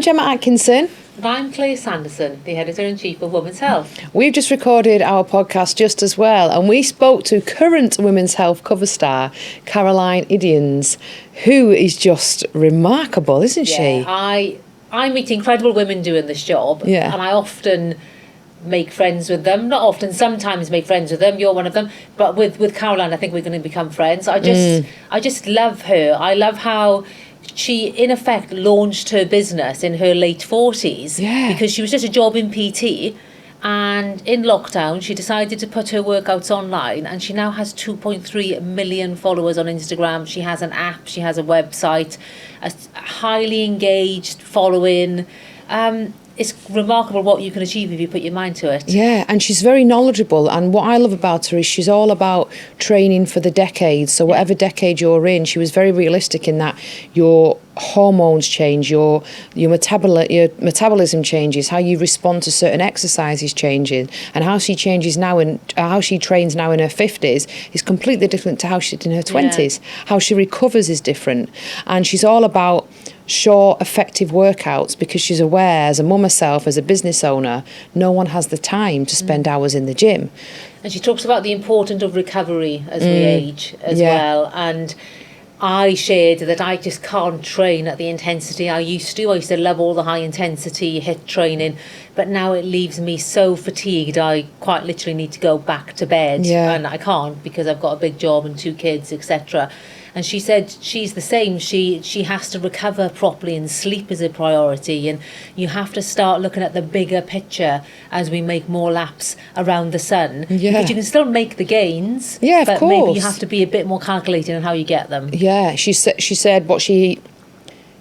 Gemma Atkinson. And I'm Sanderson, the Editor-in-Chief of Women's Health. We've just recorded our podcast Just As Well, and we spoke to current Women's Health cover star, Caroline Idiens, who is just remarkable, isn't she? I meet incredible women doing this job, Yeah. and I often make friends with them. Not often, sometimes make friends with them. You're one of them. But with Caroline, I think we're going to become friends. I just love her. I love how she, in effect, launched her business in her late 40s because she was just a job in PT. And in lockdown, she decided to put her workouts online, and she now has 2.3 million followers on Instagram. She has an app, she has a website, a highly engaged following. It's remarkable what you can achieve if you put your mind to it. Yeah, and she's very knowledgeable, and what I love about her is she's all about training for the decades. So whatever decade you're in, she was very realistic in that your hormones change, your metabolism changes, how you respond to certain exercises changes, and how she changes now and how she trains now in her 50s is completely different to how she did in her 20s. How she recovers is different, and she's all about short, effective workouts because she's aware, as a mum herself, as a business owner, no one has the time to spend hours in the gym. And she talks about the importance of recovery as we age as well. And I shared that I just can't train at the intensity I used to. I used to love all the high intensity HIIT training, but now it leaves me so fatigued I quite literally need to go back to bed, and I can't because I've got a big job and 2 kids, etc. And she said she's the same. She has to recover properly, and sleep is a priority. And you have to start looking at the bigger picture as we make more laps around the sun. Because you can still make the gains. Yeah, of but course. Maybe you have to be a bit more calculated on how you get them. Yeah, she said what she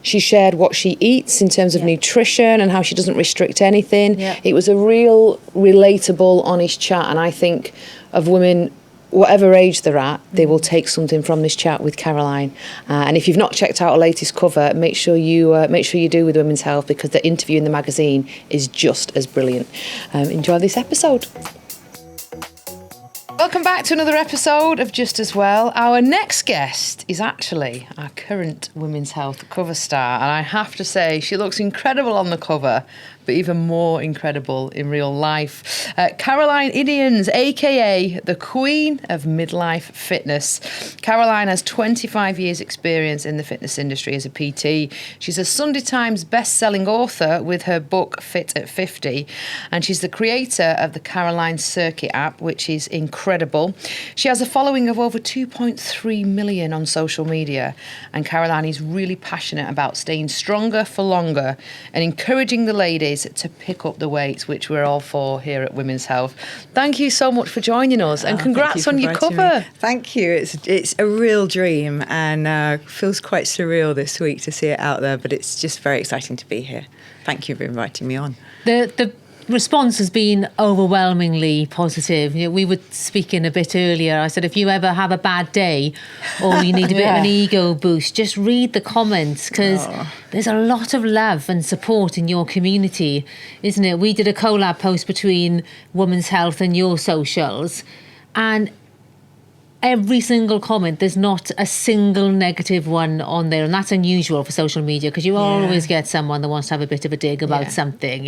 shared what she eats in terms of nutrition and how she doesn't restrict anything. Yeah. It was a real relatable, honest chat, and I think of women, whatever age they're at, they will take something from this chat with Caroline. And if you've not checked out her latest cover, make sure you do with Women's Health, because the interview in the magazine is just as brilliant. Enjoy this episode. Welcome back to another episode of Just As Well. Our next guest is actually our current Women's Health cover star, and I have to say she looks incredible on the cover, but even more incredible in real life. Caroline Idiens, aka the Queen of Midlife Fitness. Caroline has 25 years experience in the fitness industry as a PT. She's a Sunday Times best-selling author with her book Fit at 50, and she's the creator of the Caroline Circuit app, which is incredible. She has a following of over 2.3 million on social media, and Caroline is really passionate about staying stronger for longer and encouraging the ladies to pick up the weights, which we're all for here at Women's Health. Thank you so much for joining us, and congrats on your cover. Me. Thank you. It's a real dream, and feels quite surreal this week to see it out there, but it's just very exciting to be here. Thank you for inviting me on. The response has been overwhelmingly positive. We were speaking a bit earlier. I said, if you ever have a bad day or you need a bit of an ego boost, just read the comments, because there's a lot of love and support in your community, isn't it? We did a collab post between Women's Health and your socials, and every single comment, there's not a single negative one on there, and that's unusual for social media, because you always get someone that wants to have a bit of a dig about something,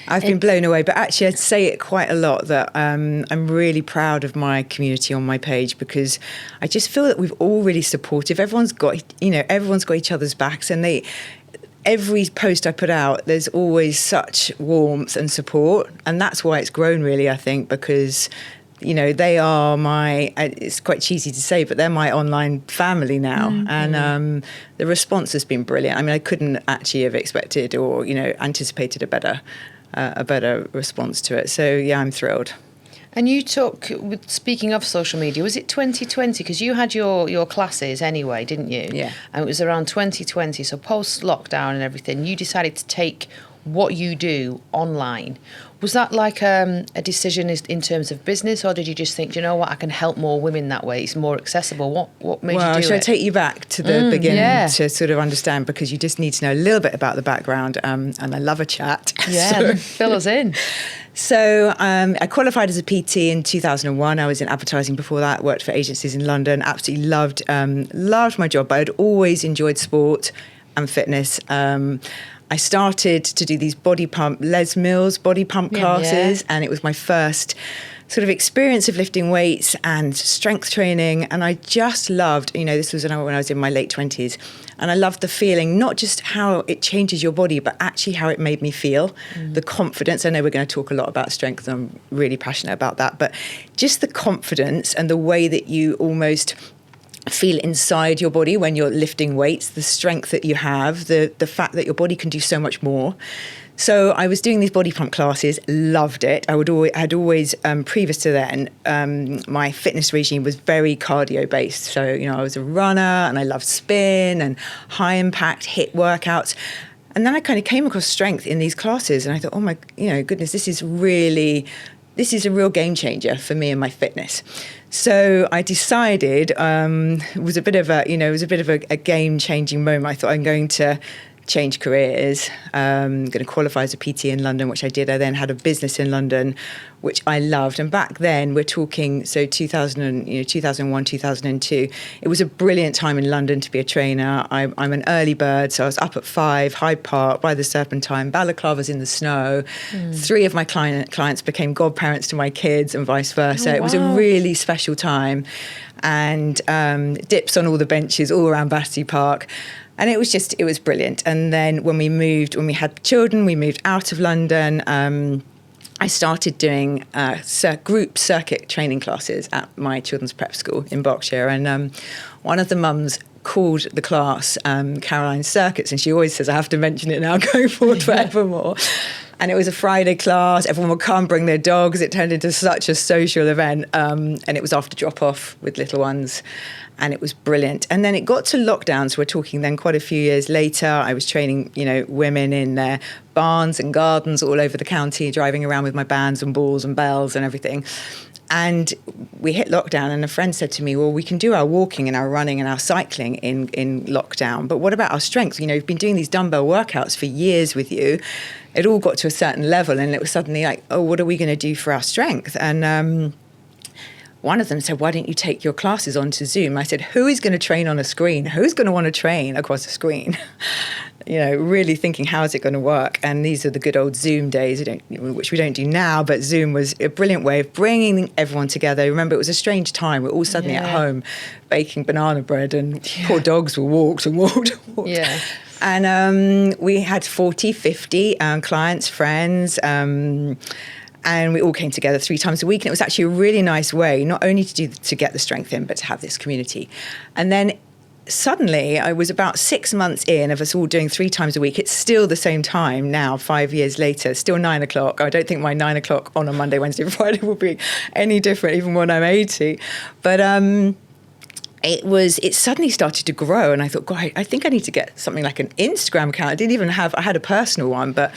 I've been blown away, but actually I'd say it quite a lot that I'm really proud of my community on my page, because I just feel that we've all really supportive. Everyone's got each other's backs, and every post I put out, there's always such warmth and support, and that's why it's grown, really, I think, because they are it's quite cheesy to say, but they're my online family now. Mm-hmm. And the response has been brilliant. I mean, I couldn't actually have expected or, anticipated a better response to it. So, yeah, I'm thrilled. And you took, speaking of social media, was it 2020? Because you had your classes anyway, didn't you? Yeah. And it was around 2020, so post-lockdown and everything, you decided to take what you do online. Was that like a decision in terms of business, or did you just think, I can help more women that way? It's more accessible. What made you do it? Well, should I take you back to the beginning to sort of understand, because you just need to know a little bit about the background, and I love a chat. Yeah, fill us in. So I qualified as a PT in 2001. I was in advertising before that, worked for agencies in London, absolutely loved my job, but I'd always enjoyed sport and fitness. I started to do these Les Mills body pump classes, and it was my first sort of experience of lifting weights and strength training. And I just loved, this was when I was in my late 20s, and I loved the feeling, not just how it changes your body, but actually how it made me feel, the confidence. I know we're going to talk a lot about strength, and I'm really passionate about that, but just the confidence and the way that you almost feel inside your body when you're lifting weights, the strength that you have, the fact that your body can do so much more. So I was doing these body pump classes, loved it. I'd always previous to then, my fitness regime was very cardio based. So, I was a runner and I loved spin and high impact HIIT workouts. And then I kind of came across strength in these classes, and I thought, oh my, goodness, this is a real game changer for me and my fitness. So I decided, it was a bit of a game changing moment. I thought, I'm going to change careers. Going to qualify as a PT in London, which I did. I then had a business in London, which I loved. And back then, we're talking 2001, 2002. It was a brilliant time in London to be a trainer. I'm an early bird, so I was up at 5, Hyde Park, by the Serpentine, balaclavas in the snow. 3 of my clients became godparents to my kids, and vice versa. It was a really special time, and dips on all the benches all around Battersea Park. And it was brilliant. And then when we had children, we moved out of London. I started doing group circuit training classes at my children's prep school in Berkshire. And one of the mums called the class Caroline Circuits, and she always says, I have to mention it now going forward forevermore. And it was a Friday class. Everyone would come, bring their dogs. It turned into such a social event. And it was after drop-off with little ones. And it was brilliant. And then it got to lockdown. So we're talking then quite a few years later. I was training, women in their barns and gardens all over the county, driving around with my bands and balls and bells and everything. And we hit lockdown, and a friend said to me, well, we can do our walking and our running and our cycling in lockdown, but what about our strength? We've been doing these dumbbell workouts for years with you. It all got to a certain level, and it was suddenly like, oh, what are we going to do for our strength? And one of them said, why don't you take your classes onto Zoom? I said, who is going to train on a screen? Who's going to want to train across a screen? Really thinking, how is it going to work? And these are the good old Zoom days, which we don't do now, but Zoom was a brilliant way of bringing everyone together. Remember, it was a strange time. We're all suddenly at home baking banana bread, and poor dogs were walked. Yeah. And we had 40, 50 clients, friends, and we all came together 3 times a week. And it was actually a really nice way, not only to get the strength in, but to have this community. And then suddenly, I was about 6 months in of us all doing 3 times a week. It's still the same time now, 5 years later, still 9 o'clock. I don't think my 9 o'clock on a Monday, Wednesday, Friday will be any different, even when I'm 80. But it suddenly started to grow, and I thought, God, I think I need to get something like an Instagram account. I had a personal one, but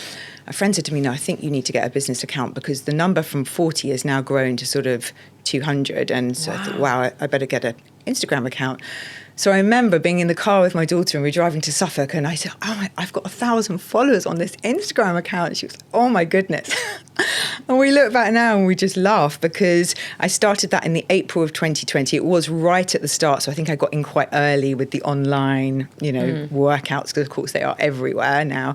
a friend said to me, no, I think you need to get a business account, because the number from 40 has now grown to sort of 200. And so I thought, wow, I better get an Instagram account. So I remember being in the car with my daughter, and we were driving to Suffolk, and I said, I've got 1,000 followers on this Instagram account. And she was like, oh my goodness. And we look back now and we just laugh, because I started that in the April of 2020. It was right at the start. So I think I got in quite early with the online, workouts, because of course they are everywhere now.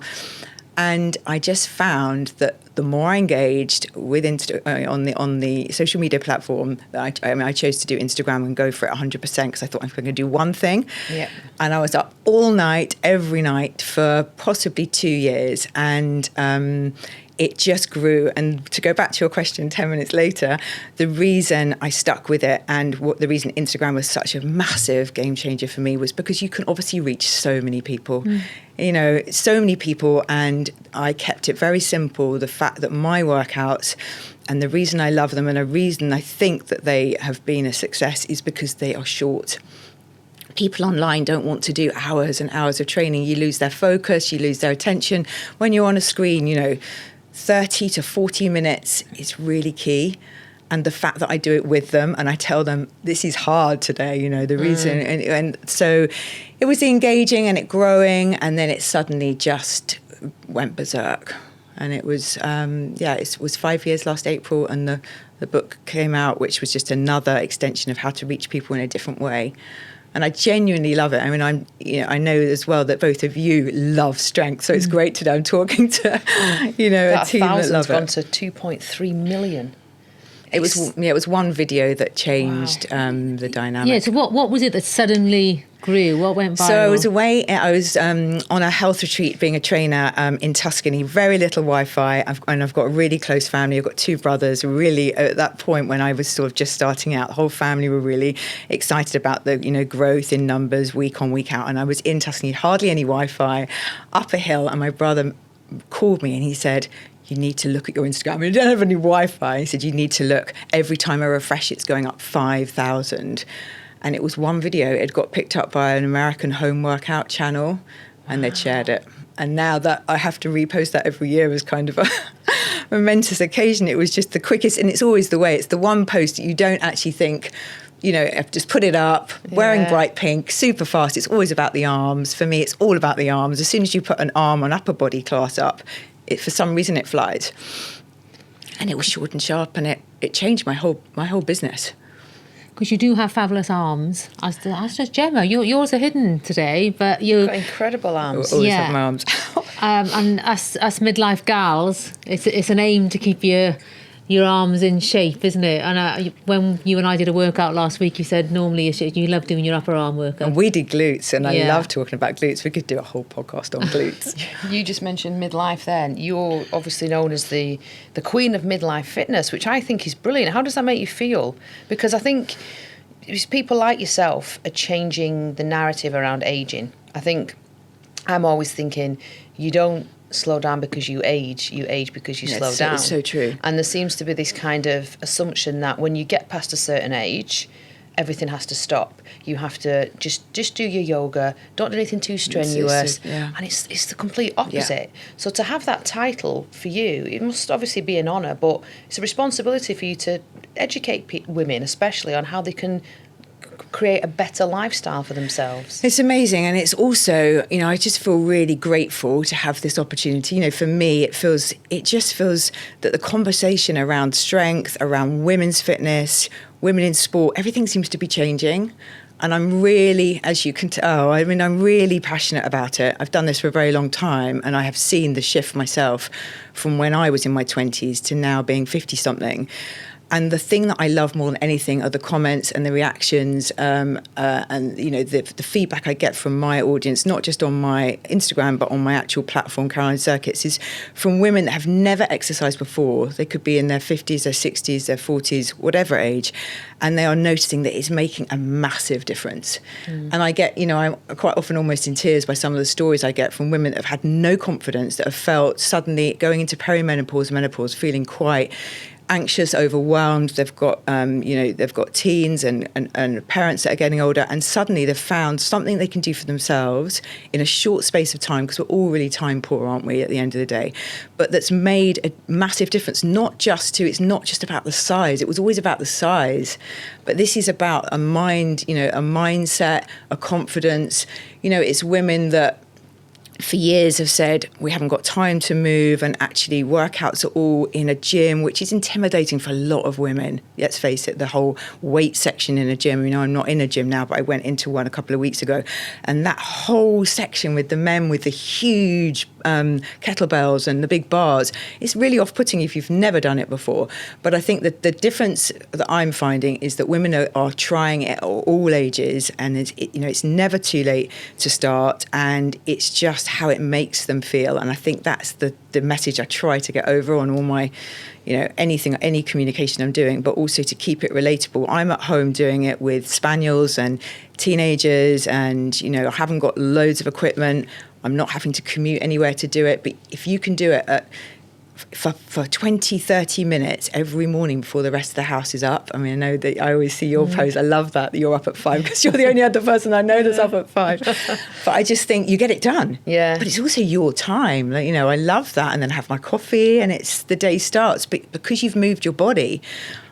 And I just found that the more I engaged with on the social media platform, I chose to do Instagram and go for it 100%, because I thought I'm going to do one thing. Yeah. And I was up all night, every night for possibly 2 years. And it just grew. And to go back to your question 10 minutes later, the reason I stuck with it, and the reason Instagram was such a massive game changer for me, was because you can obviously reach so many people. So many people, and I kept it very simple. The fact that my workouts, and the reason I love them, and a reason I think that they have been a success, is because they are short. People online don't want to do hours and hours of training. You lose their focus, you lose their attention. When you're on a screen, 30 to 40 minutes is really key. And the fact that I do it with them, and I tell them, this is hard today, the reason. And so it was engaging and it growing, and then it suddenly just went berserk. And it was, it was 5 years last April, and the book came out, which was just another extension of how to reach people in a different way. And I genuinely love it. I mean, I know as well that both of you love strength, so it's great to know I'm talking to, a team that love it. Gone to 2.3 million. It was one video that changed the dynamic. Yeah. So what was it that suddenly grew? What went viral? So I was away. I was on a health retreat, being a trainer in Tuscany. Very little Wi-Fi, and I've got a really close family. I've got 2 brothers. Really, at that point when I was sort of just starting out, the whole family were really excited about the growth in numbers week on week out. And I was in Tuscany, hardly any Wi-Fi, up a hill, and my brother called me and he said, "You need to look at your Instagram. You don't have any Wi-Fi." He said, "You need to look. Every time I refresh, it's going up 5,000. And it was one video. It got picked up by an American home workout channel, and they'd shared it. And now that I have to repost that every year as kind of a momentous occasion, it was just the quickest. And it's always the way. It's the one post that you don't actually think, I've just put it up, wearing bright pink, super fast. It's always about the arms. For me, it's all about the arms. As soon as you put an arm on upper body class up, for some reason it flies. And it was short and sharp, and it changed my whole business. Because you do have fabulous arms, as does Gemma. Yours are hidden today, but you've got incredible arms. Always have my arms. And us midlife gals, it's an aim to keep your arms in shape, isn't it? And when you and I did a workout last week, you said normally you love doing your upper arm workout. And we did glutes, and I love talking about glutes. We could do a whole podcast on glutes. You just mentioned midlife then. You're obviously known as the queen of midlife fitness, which I think is brilliant. How does that make you feel? Because I think people like yourself are changing the narrative around ageing. I think I'm always thinking you don't slow down because you age because you slow down. It's so true. And there seems to be this kind of assumption that when you get past a certain age, everything has to stop. You have to just do your yoga, don't do anything too strenuous. And it's the complete opposite. Yeah. So to have that title for you, it must obviously be an honour, but it's a responsibility for you to educate women, especially on how they can create a better lifestyle for themselves. It's amazing, and it's also, I just feel really grateful to have this opportunity. For me, it just feels that the conversation around strength, around women's fitness, women in sport, everything seems to be changing. And I'm really, as you can tell, I'm really passionate about it. I've done this for a very long time, and I have seen the shift myself from when I was in my 20s to now being 50-something. And the thing that I love more than anything are the comments and the reactions and the feedback I get from my audience, not just on my Instagram, but on my actual platform, Caroline Circuits, is from women that have never exercised before. They could be in their 50s, their 60s, their 40s, whatever age, and they are noticing that it's making a massive difference. And I get, I'm quite often almost in tears by some of the stories I get from women that have had no confidence, that have felt suddenly going into perimenopause, menopause, feeling quite anxious, overwhelmed. They've got, they've got teens and parents that are getting older, and suddenly they've found something they can do for themselves in a short space of time, because we're all really time poor, aren't we, at the end of the day? But that's made a massive difference. It's not just about the size. It was always about the size, but this is about a mind, a mindset, a confidence. It's women that for years have said, we haven't got time to move, and actually workouts are all in a gym, which is intimidating for a lot of women. Let's face it, the whole weight section in a gym, I'm not in a gym now, but I went into one a couple of weeks ago, and that whole section with the men with the huge kettlebells and the big bars, it's really off-putting if you've never done it before. But I think that the difference that I'm finding is that women are trying it at all ages, and it's never too late to start, and it's just how it makes them feel. And I think that's the message I try to get over on all my any communication I'm doing, but also to keep it relatable. I'm at home doing it with spaniels and teenagers, and I haven't got loads of equipment. I'm not having to commute anywhere to do it, but if you can do it for 20, 30 minutes every morning before the rest of the house is up. I know that I always see your post. I love that you're up at 5, because you're the only other person I know that's up at 5. But I just think you get it done. Yeah. But it's also your time. I love that. And then have my coffee, and the day starts. But because you've moved your body,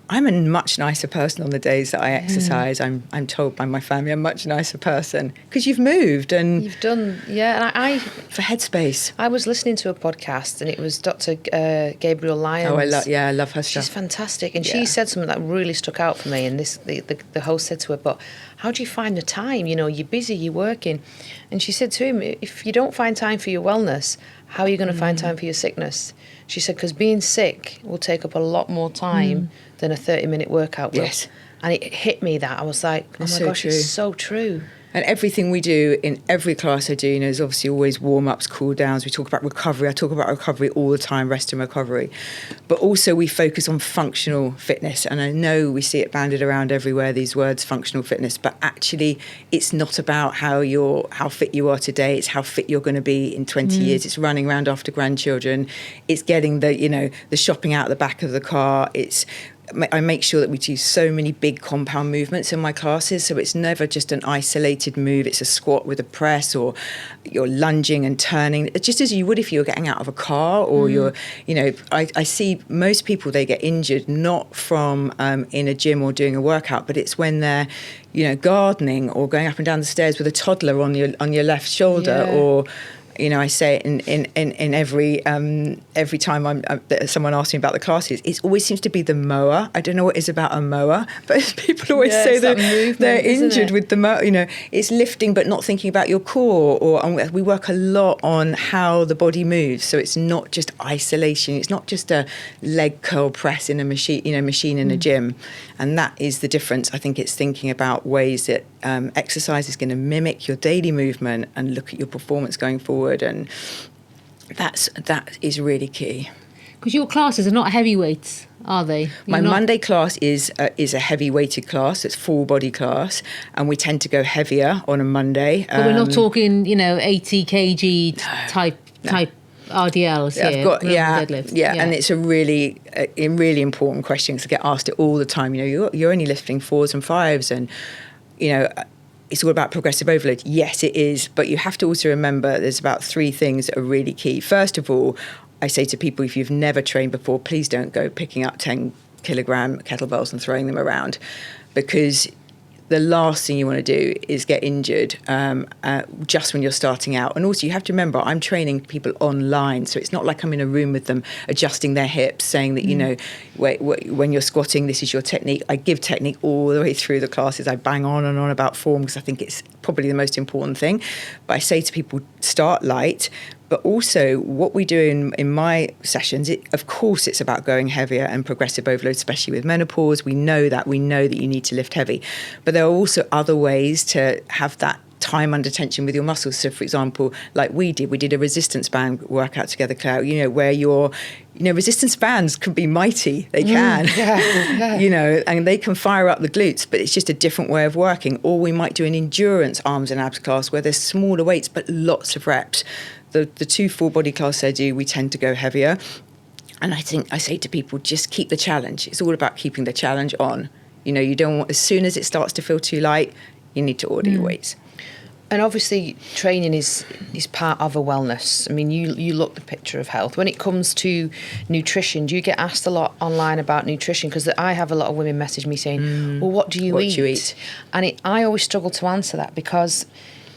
I'm a much nicer person on the days that I exercise. I'm told by my family I'm a much nicer person because you've moved and You've done, yeah. And I for headspace. I was listening to a podcast and it was Dr. Gabrielle Lyons. Oh, I love her stuff. She's fantastic, and Yeah. she said something that really stuck out for me. And the host said to her, "But how do you find the time? You know, you're busy, you're working." And she said to him, "If you don't find time for your wellness, how are you going to find time for your sickness?" She said, "Because being sick will take up a lot more time than a 30-minute workout will." Yes. And it hit me that I was like, "Oh It's my so gosh, true. it's so true." And everything we do in every class I do, you know, is obviously always warm-ups, cool-downs. We talk about recovery. I talk about recovery all the time, rest and recovery. But also we focus on functional fitness. And I know we see it banded around everywhere, these words, functional fitness. But actually, it's not about how fit you are today. It's how fit you're going to be in 20 years. It's running around after grandchildren. It's getting the shopping out the back of the car. I make sure that we do so many big compound movements in my classes, so it's never just an isolated move. It's a squat with a press, or you're lunging and turning, just as you would if you were getting out of a car, or I see most people, they get injured not from in a gym or doing a workout, but it's when they're, gardening or going up and down the stairs with a toddler on your left shoulder, or I say it in every time someone asks me about the classes, it always seems to be the mower. I don't know what it is about a mower, but people always say that they're injured with the mower. It's lifting but not thinking about your core. And we work a lot on how the body moves, so it's not just isolation. It's not just a leg curl press in a machine in a gym, and that is the difference. I think it's thinking about ways that exercise is going to mimic your daily movement and look at your performance going forward. And that is really key. Because your classes are not heavyweights, are they? My Monday class is a heavy weighted class. It's full body class, and we tend to go heavier on a Monday. But we're not talking, 80 kg type RDLs here. I've got deadlift. And it's a really important question because I get asked it all the time. You're only lifting 4s and 5s, and it's all about progressive overload. Yes, it is. But you have to also remember there's about 3 things that are really key. First of all, I say to people, if you've never trained before, please don't go picking up 10-kilogram kettlebells and throwing them around, because the last thing you want to do is get injured just when you're starting out. And also you have to remember, I'm training people online, so it's not like I'm in a room with them adjusting their hips, saying that, when you're squatting, this is your technique. I give technique all the way through the classes. I bang on and on about form because I think it's probably the most important thing. But I say to people, start light. But also what we do in my sessions, of course, it's about going heavier and progressive overload, especially with menopause. We know that you need to lift heavy. But there are also other ways to have that time under tension with your muscles. So, for example, like we did a resistance band workout together, Claire, where your resistance bands can be mighty. They can, and they can fire up the glutes, but it's just a different way of working. Or we might do an endurance arms and abs class where there's smaller weights, but lots of reps. The 2 full body classes I do, we tend to go heavier. And I say to people, just keep the challenge. It's all about keeping the challenge on. You don't want, as soon as it starts to feel too light, you need to order your weights. And obviously training is part of a wellness. I mean, you look the picture of health. When it comes to nutrition, do you get asked a lot online about nutrition? Because I have a lot of women message me saying, well, what do you eat? And I always struggle to answer that, because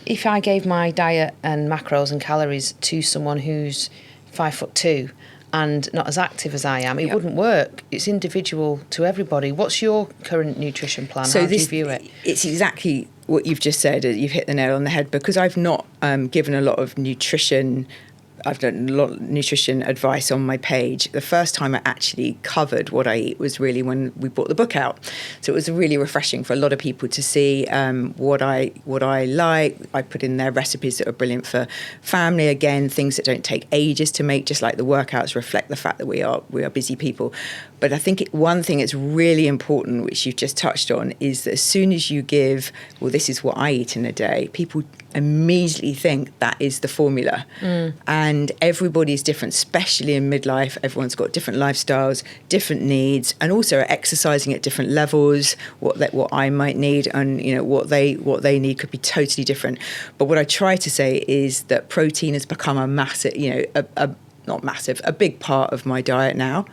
if I gave my diet and macros and calories to someone who's 5'2" and not as active as I am, it wouldn't work. It's individual to everybody. What's your current nutrition plan? How do you view it? It's exactly what you've just said. You've hit the nail on the head, because I've not given a lot of nutrition. I've done a lot of nutrition advice on my page. The first time I actually covered what I eat was really when we brought the book out. So it was really refreshing for a lot of people to see what I like. I put in there recipes that are brilliant for family. Again, things that don't take ages to make, just like the workouts reflect the fact that we are busy people. But I think one thing that's really important, which you've just touched on, is that as soon as you give, well, this is what I eat in a day, people immediately think that is the formula. And everybody is different, especially in midlife. Everyone's got different lifestyles, different needs, and also are exercising at different levels. What I might need and what they need could be totally different. But what I try to say is that protein has become a massive, a big part of my diet now.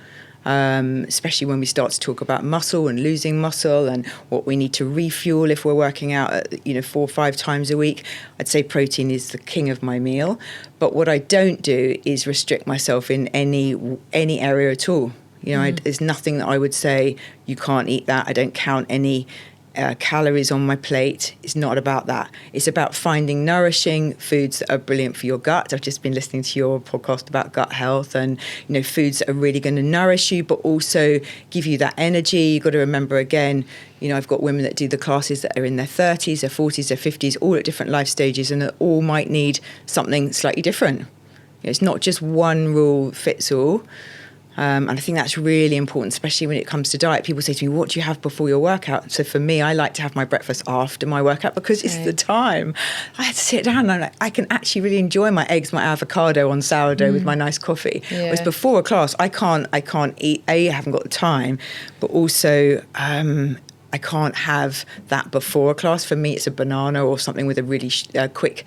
especially when we start to talk about muscle and losing muscle and what we need to refuel if we're working out at, 4 or 5 times a week. I'd say protein is the king of my meal. But what I don't do is restrict myself in any area at all. There's nothing that I would say you can't eat that. I don't count any calories on my plate. It's not about that. It's about finding nourishing foods that are brilliant for your gut. I've just been listening to your podcast about gut health and, foods that are really going to nourish you, but also give you that energy. You've got to remember again, I've got women that do the classes that are in their 30s, their 40s, their 50s, all at different life stages, and that all might need something slightly different. It's not just one rule fits all. And I think that's really important, especially when it comes to diet. People say to me, what do you have before your workout? So for me, I like to have my breakfast after my workout because it's the time. I had to sit down and I can actually really enjoy my eggs, my avocado on sourdough with my nice coffee. Yeah. Whereas before a class, I can't eat. I haven't got the time, but also I can't have that before a class. For me, it's a banana or something with a really quick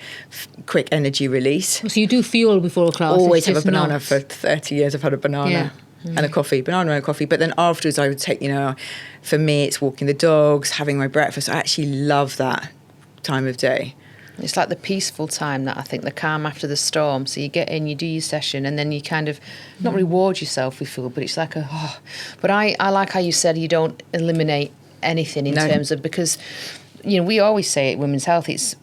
energy release. So you do fuel before a class? Always have a banana. For 30 years I've had a banana and a coffee, banana and a coffee. But then afterwards I would take, for me it's walking the dogs, having my breakfast. I actually love that time of day. It's like the peaceful time, that I think, the calm after the storm. So you get in, you do your session, and then you kind of not reward yourself with food, but it's like But I like how you said you don't eliminate anything in terms of, because we always say at Women's Health, it's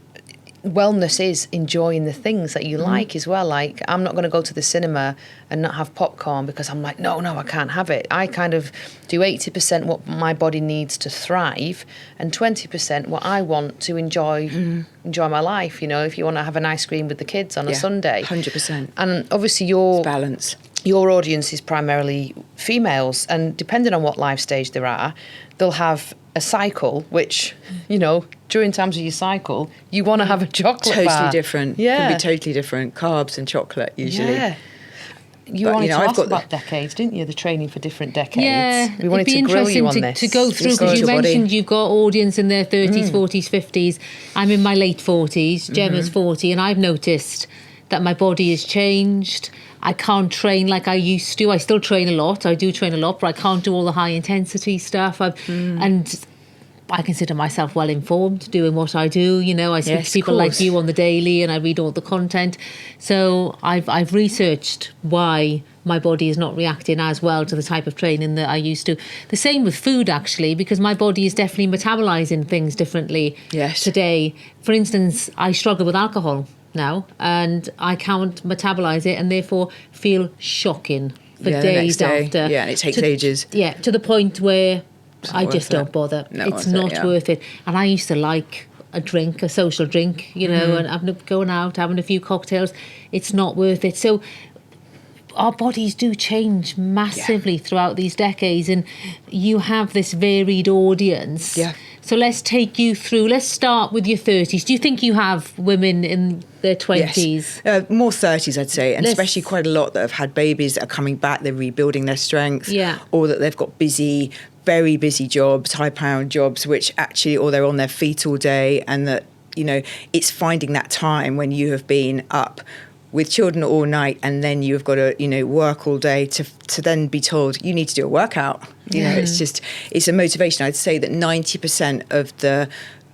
wellness is enjoying the things that you like as well. Like, I'm not going to go to the cinema and not have popcorn because I'm like, no, I can't have it. I kind of do 80% what my body needs to thrive and 20% what I want to enjoy my life. If you want to have an ice cream with the kids on a Sunday. 100%. And obviously it's balance. Your audience is primarily females, and depending on what life stage they are, they'll have a cycle, which, during times of your cycle, you want to have a chocolate bar. Totally different. Yeah. Can be totally different. Carbs and chocolate, usually. Yeah. You wanted to ask about decades, didn't you? The training for different decades. Yeah. We wanted to grill you on this. To go through, because you mentioned you've got audience in their 30s, 40s, 50s. I'm in my late 40s. Gemma's 40, and I've noticed that my body has changed. I can't train like I used to. I still train a lot. I do train a lot, but I can't do all the high intensity stuff. And I consider myself well informed doing what I do. I speak to people like you on the daily, and I read all the content. So I've researched why my body is not reacting as well to the type of training that I used to. The same with food, actually, because my body is definitely metabolising things differently today. For instance, I struggle with alcohol now, and I can't metabolize it, and therefore feel shocking for days after. Yeah, and it takes ages. Yeah, to the point where I just don't bother. It's not worth it. And I used to like a drink, a social drink, and going out, having a few cocktails. It's not worth it. So our bodies do change massively throughout these decades, and you have this varied audience. Yeah. So let's take you through. Let's start with your 30s. Do you think you have women in their 20s? Yes. More 30s, I'd say, and especially quite a lot that have had babies that are coming back, they're rebuilding their strength, or that they've got very busy jobs, high-powered jobs, which actually, or they're on their feet all day, and that, it's finding that time when you have been up with children all night, and then you've got to, work all day to then be told you need to do a workout. It's a motivation. I'd say that 90% of the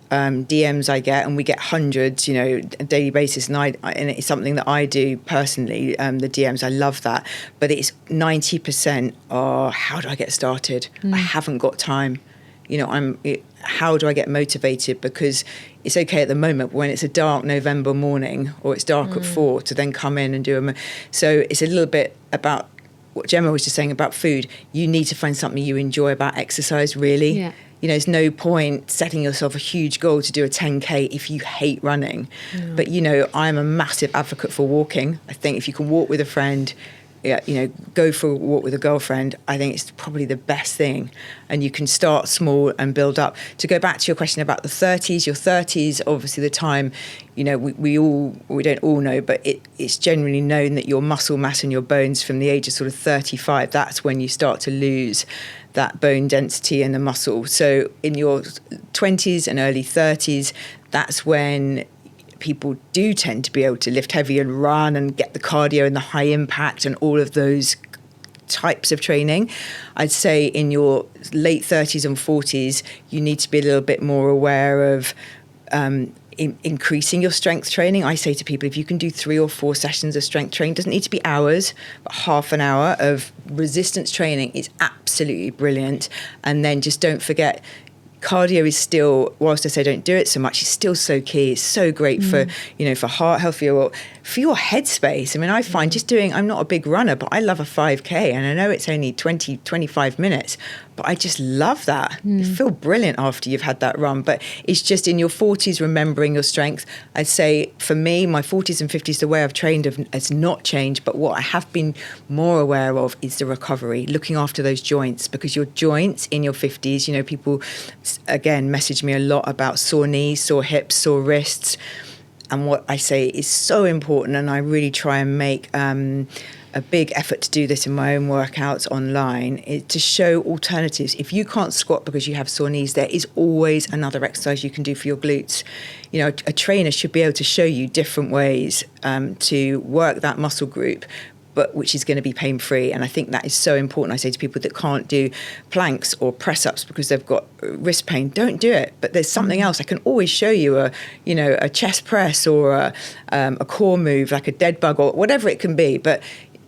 DMs I get, and we get hundreds, a daily basis, and it's something that I do personally. The DMs, I love that, but it's 90% are, how do I get started? I haven't got time. How do I get motivated? Because it's okay at the moment, but when it's a dark November morning or it's dark at 4, to then come in and do so it's a little bit about what Gemma was just saying about food. You need to find something you enjoy about exercise, really. Yeah. There's no point setting yourself a huge goal to do a 10K if you hate running. Yeah. But, I'm a massive advocate for walking. I think if you can walk with a friend, go for a walk with a girlfriend, I think it's probably the best thing. And you can start small and build up. To go back to your question about the 30s, your 30s, obviously the time, we don't all know, but it's generally known that your muscle mass and your bones from the age of sort of 35, that's when you start to lose that bone density and the muscle. So in your 20s and early 30s, that's when people do tend to be able to lift heavy and run and get the cardio and the high impact and all of those types of training. I'd say in your late 30s and 40s, you need to be a little bit more aware of increasing your strength training. I say to people, if you can do 3 or 4 sessions of strength training, doesn't need to be hours, but half an hour of resistance training is absolutely brilliant. And then just don't forget, cardio is still, whilst I say don't do it so much, it's still so key. It's so great for, for heart health, for your headspace. I mean, I find just doing, I'm not a big runner, but I love a 5K, and I know it's only 25 minutes, but I just love that. You feel brilliant after you've had that run. But it's just in your 40s, remembering your strength. I'd say for me, my 40s and 50s, the way I've trained has not changed. But what I have been more aware of is the recovery, looking after those joints, because your joints in your 50s, people, again, message me a lot about sore knees, sore hips, sore wrists. And what I say is so important, and I really try and make a big effort to do this in my own workouts online, is to show alternatives. If you can't squat because you have sore knees, there is always another exercise you can do for your glutes. A trainer should be able to show you different ways to work that muscle group, but which is going to be pain-free. And I think that is so important. I say to people that can't do planks or press-ups because they've got wrist pain, don't do it. But there's something else. I can always show you a chest press or a core move, like a dead bug or whatever it can be. But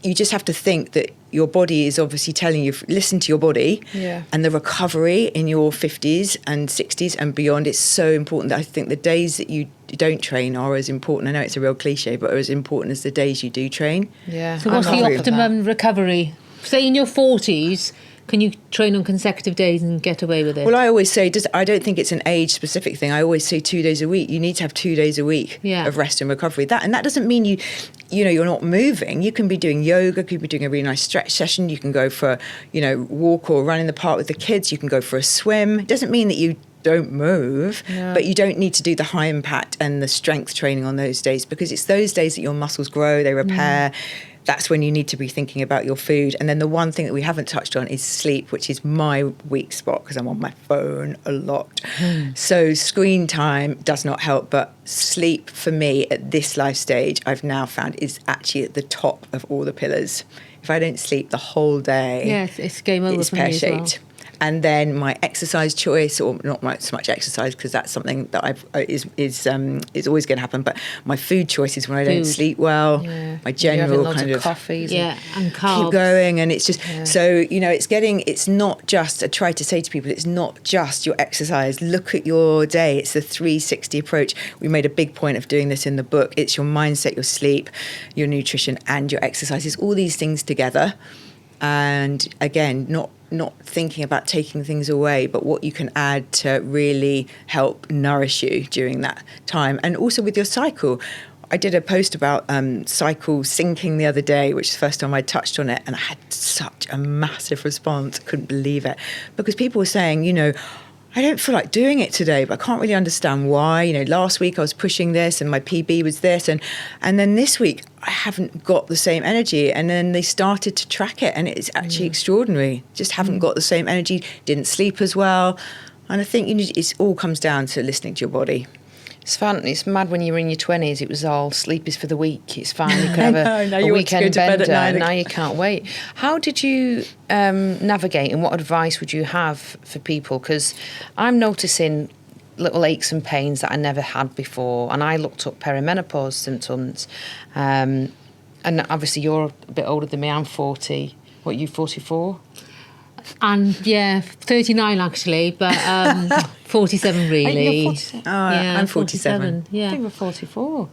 you just have to think that your body is obviously telling you, listen to your body. Yeah. And the recovery in your 50s and 60s and beyond is so important. That I think the days that you don't train are as important. I know it's a real cliche, but are as important as the days you do train. Yeah. So what's the optimum recovery? Say in your 40s, can you train on consecutive days and get away with it? Well, I always say, I don't think it's an age-specific thing. I always say 2 days a week. You need to have 2 days a week of rest and recovery. And that doesn't mean you're not moving. You can be doing yoga. You can be doing a really nice stretch session. You can go for walk or run in the park with the kids. You can go for a swim. It doesn't mean that you don't move, but you don't need to do the high impact and the strength training on those days, because it's those days that your muscles grow, they repair. That's when you need to be thinking about your food. And then the one thing that we haven't touched on is sleep, which is my weak spot because I'm on my phone a lot. So screen time does not help, but sleep for me at this life stage, I've now found is actually at the top of all the pillars. If I don't sleep the whole day, it's game over for me as well. And then my exercise choice, or not so much exercise because that's something that is always going to happen. But my food choices when I don't sleep well, my general kind of coffees, and carbs. Keep going, and it's just so it's not just. I try to say to people, it's not just your exercise. Look at your day. It's the 360 approach. We made a big point of doing this in the book. It's your mindset, your sleep, your nutrition, and your exercises. All these things together, and again, not thinking about taking things away, but what you can add to really help nourish you during that time. And also with your cycle. I did a post about cycle syncing the other day, which is the first time I touched on it, and I had such a massive response. I couldn't believe it. Because people were saying, I don't feel like doing it today, but I can't really understand why. Last week I was pushing this and my PB was this. And then this week I haven't got the same energy. And then they started to track it and it's actually extraordinary. Just haven't got the same energy, didn't sleep as well. And I think it all comes down to listening to your body. It's fun. It's mad when you were in your 20s. It was all sleep is for the week. It's fine. You could have a weekend bender. Now you can't wait. How did you navigate, and what advice would you have for people? Because I'm noticing little aches and pains that I never had before. And I looked up perimenopause symptoms. And obviously you're a bit older than me. I'm 40. What, are you 44? And 39 actually, but 47 really. You're 47. I'm 47. Yeah, I think we're 44.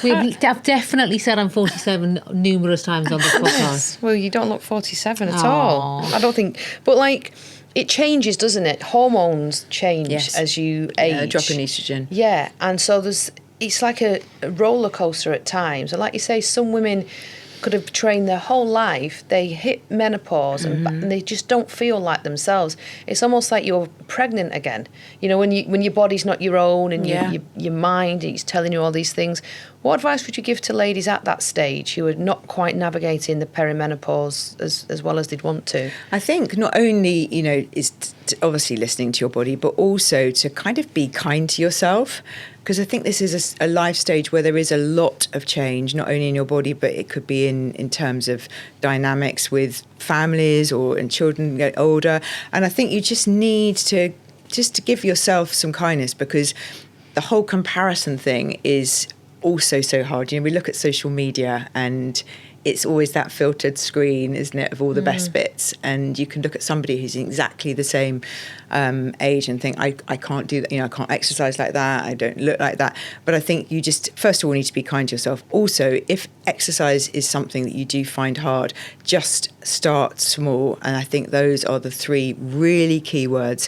I've definitely said I'm 47 numerous times on this podcast. Well, you don't look 47 at all. I don't think, but it changes, doesn't it? Hormones change as you age. A drop in estrogen. Yeah, and so it's like a roller coaster at times. And like you say, some women could have trained their whole life, they hit menopause and they just don't feel like themselves. It's almost like you're pregnant again. When your body's not your own and your mind is telling you all these things. What advice would you give to ladies at that stage who are not quite navigating the perimenopause as well as they'd want to? I think not only, is obviously listening to your body, but also to kind of be kind to yourself. Because I think this is a life stage where there is a lot of change, not only in your body, but it could be in terms of dynamics with families or in children get older. And I think you just need to give yourself some kindness, because the whole comparison thing is also so hard. We look at social media and it's always that filtered screen, isn't it, of all the best bits. And you can look at somebody who's exactly the same age and think, I can't do that, I can't exercise like that, I don't look like that. But I think you just, first of all, need to be kind to yourself. Also, if exercise is something that you do find hard, just start small. And I think those are the 3 really key words.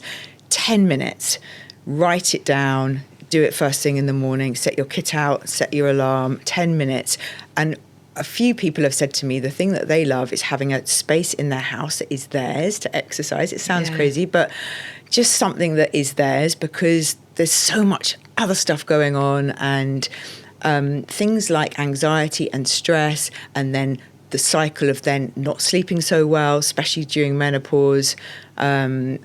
10 minutes, write it down, do it first thing in the morning, set your kit out, set your alarm, 10 minutes. And a few people have said to me the thing that they love is having a space in their house that is theirs to exercise. It sounds crazy, but just something that is theirs, because there's so much other stuff going on, and things like anxiety and stress, and then the cycle of then not sleeping so well, especially during menopause, and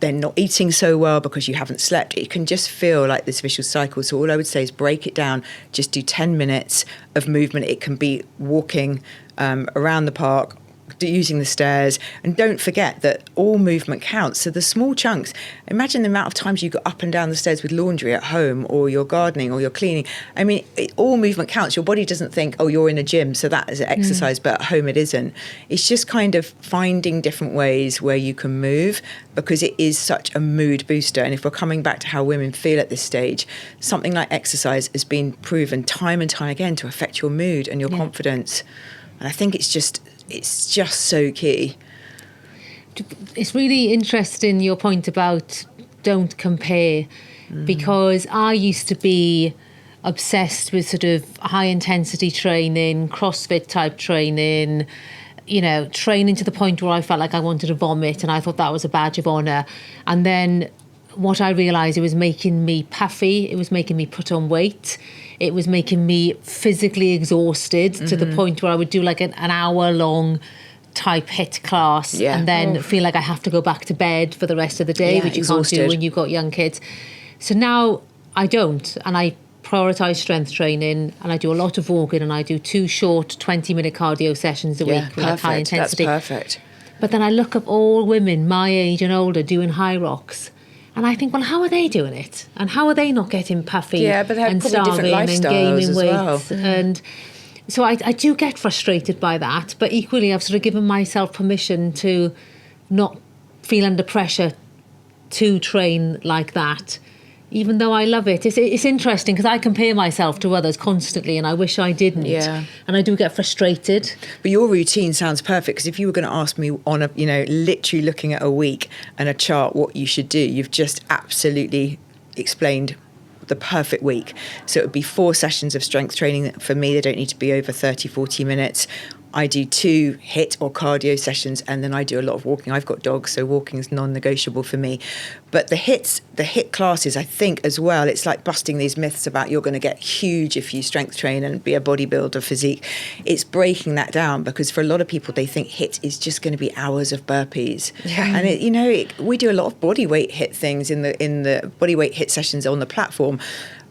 then not eating so well because you haven't slept. It can just feel like this vicious cycle. So all I would say is break it down. Just do 10 minutes of movement. It can be walking around the park, using the stairs, and don't forget that all movement counts. So the small chunks, imagine the amount of times you go up and down the stairs with laundry at home, or you're gardening, or you're cleaning. I mean, all movement counts. Your body doesn't think, oh, you're in a gym, so that is an exercise, but at home it isn't. It's just kind of finding different ways where you can move, because it is such a mood booster. And if we're coming back to how women feel at this stage, something like exercise has been proven time and time again to affect your mood and your confidence. And I think it's just so key. It's really interesting, your point about don't compare, because I used to be obsessed with sort of high intensity training, CrossFit type training, training to the point where I felt like I wanted to vomit, and I thought that was a badge of honour. And then what I realised, it was making me puffy, it was making me put on weight, it was making me physically exhausted to the point where I would do like an hour-long type HIIT class and then feel like I have to go back to bed for the rest of the day, which you can't do when you've got young kids. So now I don't, and I prioritise strength training, and I do a lot of walking, and I do 2 short 20-minute cardio sessions a week with like high intensity. That's perfect. But then I look at all women my age and older doing high rocks, and I think, well, how are they doing it? And how are they not getting puffy but they have and probably different starving and lifestyles gaining as weight? well. And so I do get frustrated by that, but equally I've sort of given myself permission to not feel under pressure to train like that, even though I love it. It's interesting because I compare myself to others constantly, and I wish I didn't. And I do get frustrated. But your routine sounds perfect, because if you were going to ask me on a, literally looking at a week and a chart what you should do, you've just absolutely explained the perfect week. So it would be 4 sessions of strength training. For me, they don't need to be over 30, 40 minutes. I do 2 HIIT or cardio sessions, and then I do a lot of walking. I've got dogs, so walking is non-negotiable for me. But the HIIT classes, I think as well, it's like busting these myths about you're going to get huge if you strength train and be a bodybuilder physique. It's breaking that down, because for a lot of people, they think HIIT is just going to be hours of burpees. And we do a lot of body weight HIIT things in the body weight HIIT sessions on the platform,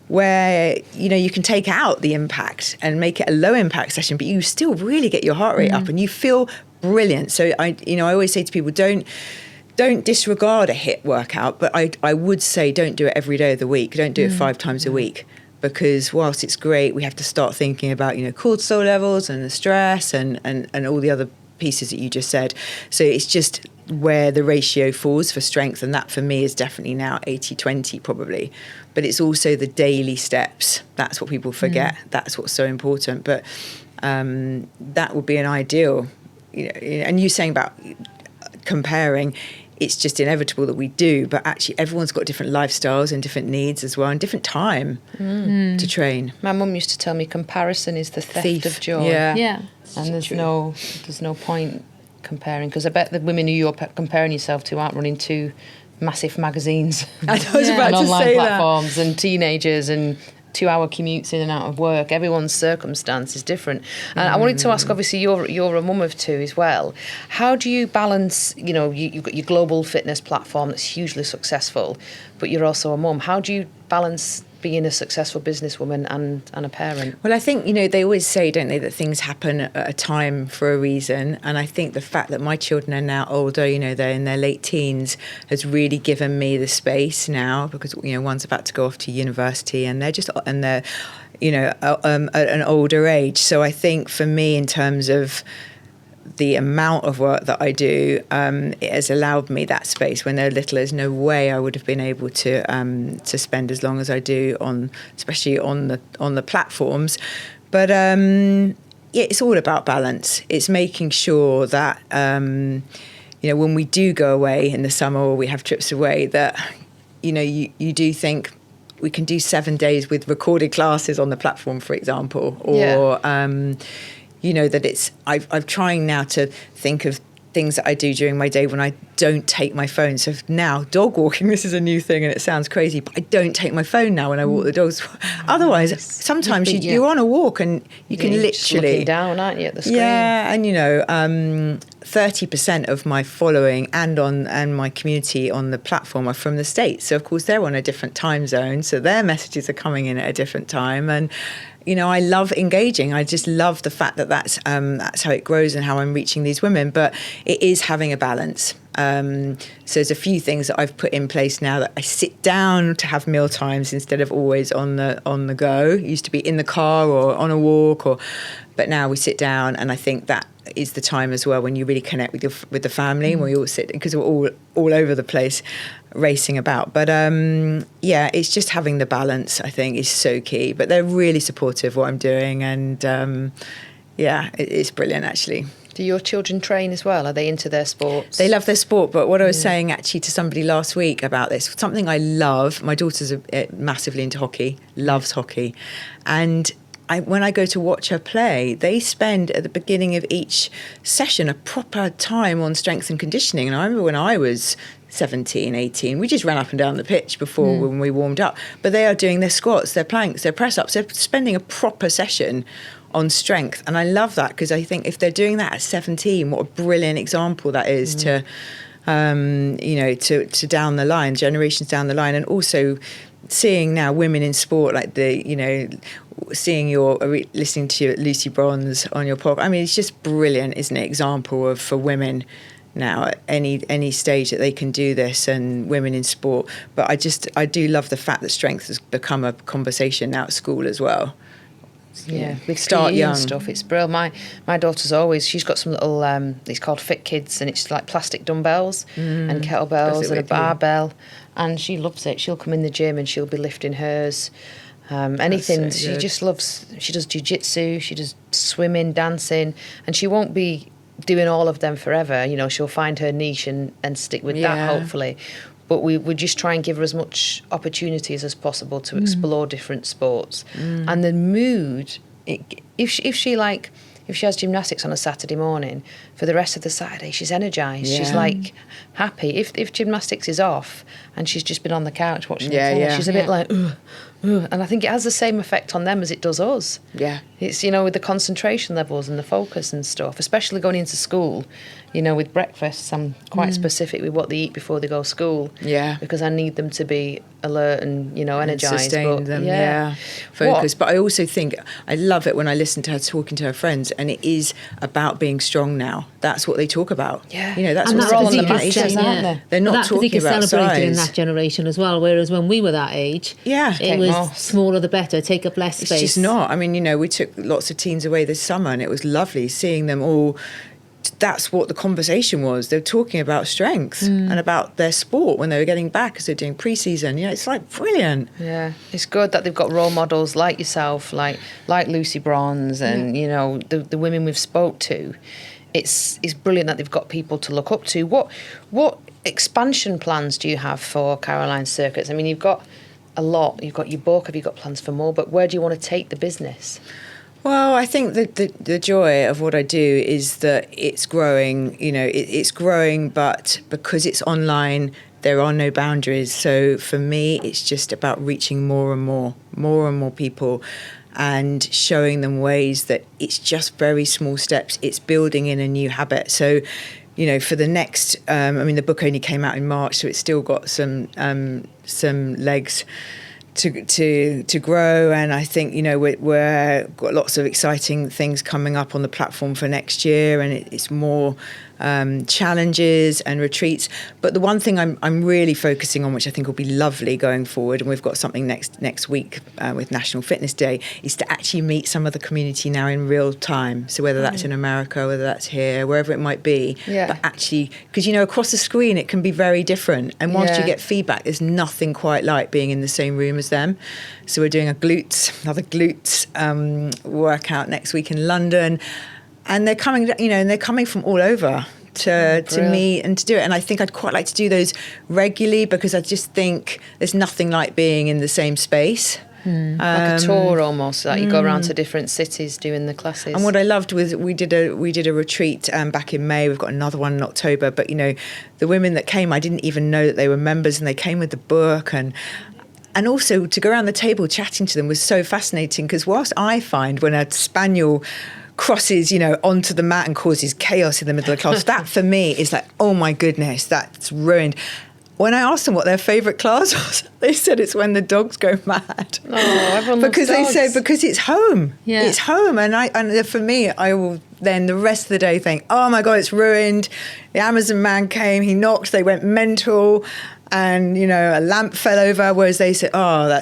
where you can take out the impact and make it a low impact session, but you still really get your heart rate up and you feel brilliant. So I always say to people, don't disregard a HIIT workout, but I would say don't do it every day of the week. Don't do it 5 times a week, because whilst it's great, we have to start thinking about cortisol levels and the stress and all the other pieces that you just said. So it's just where the ratio falls for strength, and that for me is definitely now 80-20 probably. But it's also the daily steps. That's what people forget. That's what's so important. But that would be an ideal. And you saying about comparing, it's just inevitable that we do, but actually everyone's got different lifestyles and different needs as well, and different time to train. My mum used to tell me comparison is the theft of joy. Yeah. And there's no point comparing, because I bet the women who you're comparing yourself to aren't running 2 massive magazines I was about and to online say platforms and teenagers and 2-hour commutes in and out of work. Everyone's circumstance is different. And I wanted to ask, obviously, you're a mum of 2 as well. How do you balance, you've got your global fitness platform that's hugely successful, but you're also a mum. How do you balance being a successful businesswoman and a parent? Well, I think, they always say, don't they, that things happen at a time for a reason. And I think the fact that my children are now older, they're in their late teens, has really given me the space now, because, one's about to go off to university and they're at an older age. So I think for me, in terms of the amount of work that I do, it has allowed me that space. When they're little, there's no way I would have been able to spend as long as I do especially on the platforms. But it's all about balance. It's making sure that when we do go away in the summer or we have trips away, that you do think we can do 7 days with recorded classes on the platform, for example, or that I'm trying now to think of things that I do during my day when I don't take my phone. So now, dog walking, this is a new thing and it sounds crazy, but I don't take my phone now when I walk the dogs. Otherwise, sometimes you're on a walk and you can literally... Just looking down, aren't you, at the screen? Yeah, and 30% of my following and my community on the platform are from the States. So, of course, they're on a different time zone, so their messages are coming in at a different time. And I love engaging. I just love the fact that that's how it grows and how I'm reaching these women. But it is having a balance. So there's a few things that I've put in place now, that I sit down to have meal times instead of always on the go. It used to be in the car or on a walk, but now we sit down, and I think that is the time as well when you really connect with the family, when we all sit, because we're all over the place racing about. But it's just having the balance, I think, is so key. But they're really supportive of what I'm doing, and it's brilliant, actually. Do your children train as well? Are they into their sports? They love their sport, but what I was saying actually to somebody last week about this, something I love, my daughter's massively into hockey, loves hockey, and when I go to watch her play, they spend at the beginning of each session a proper time on strength and conditioning. And I remember when I was 17, 18, we just ran up and down the pitch before when we warmed up. But they are doing their squats, their planks, their press-ups. They're spending a proper session on strength. And I love that, because I think if they're doing that at 17, what a brilliant example that is to down the line, generations down the line. And also seeing now women in sport, like listening to Lucy Bronze on your podcast. I mean, it's just brilliant, isn't it? Example of, for women now at any stage, that they can do this, and women in sport. But I do love the fact that strength has become a conversation now at school as well. Yeah, we start young and stuff. It's brilliant. My daughter's she's got some little it's called Fit Kids, and it's like plastic dumbbells and kettlebells and a barbell, and she loves it. She'll come in the gym and she'll be lifting hers. Anything. So she just loves. She does jiu-jitsu, she does swimming, dancing, and she won't be doing all of them forever. She'll find her niche and stick with that, hopefully. But we just try and give her as much opportunities as possible to explore different sports. And the mood, if she has gymnastics on a Saturday morning, for the rest of the Saturday she's energized. She's like happy. If gymnastics is off and she's just been on the couch watching the telly, she's a bit like ugh. And I think it has the same effect on them as it does us. Yeah. It's, with the concentration levels and the focus and stuff, especially going into school, with breakfasts, I'm quite specific with what they eat before they go to school. Yeah. Because I need them to be alert and, energised. Sustain them, focused. But I also think, I love it when I listen to her talking to her friends, and it is about being strong now. That's what they talk about. Yeah. That's what all on the mat, aren't they? They're not talking about size. Celebrated in that generation as well, whereas when we were that age, it was smaller the better, take up less space. It's just not. I mean, we took lots of teens away this summer, and it was lovely seeing them all. That's what the conversation was. They were talking about strength and about their sport when they were getting back, as they're doing pre-season. It's like brilliant. Yeah, it's good that they've got role models like yourself, like Lucy Bronze, and the women we've spoke to. It's brilliant that they've got people to look up to. What expansion plans do you have for Caroline Circuits? I mean, you've got a lot. You've got your book. Have you got plans for more? But where do you want to take the business? Well, I think that the joy of what I do is that it's growing. It's growing, but because it's online, there are no boundaries. So for me, it's just about reaching more and more people, and showing them ways that it's just very small steps. It's building in a new habit. So, you know, for the next, the book only came out in March, so it's still got some legs to grow. And I think, you know, we're got lots of exciting things coming up on the platform for next year, and it's more challenges and retreats. But the one thing I'm really focusing on, which I think will be lovely going forward, and we've got something next week with National Fitness Day, is to actually meet some of the community now in real time. So whether that's in America, whether that's here, wherever it might be, but actually, because, you know, across the screen it can be very different, and once you get feedback, there's nothing quite like being in the same room as them. So we're doing another glutes workout next week in London. And they're coming, you know, and they're coming from all over to meet and to do it. And I think I'd quite like to do those regularly, because I just think there's nothing like being in the same space. Like a tour almost, like you go around to different cities doing the classes. And what I loved was we did a retreat back in May. We've got another one in October. But, you know, the women that came, I didn't even know that they were members, and they came with the book. And also to go around the table chatting to them was so fascinating, because whilst I find when a spaniel crosses, you know, onto the mat and causes chaos in the middle of the class, that for me is like, oh my goodness, that's ruined. When I asked them what their favourite class was, they said it's when the dogs go mad. Oh, everyone loves because dogs. They said because it's home. Yeah. It's home, and for me, I will then the rest of the day think, oh my God, it's ruined. The Amazon man came, he knocked, they went mental. And, you know, a lamp fell over, whereas they said, oh, that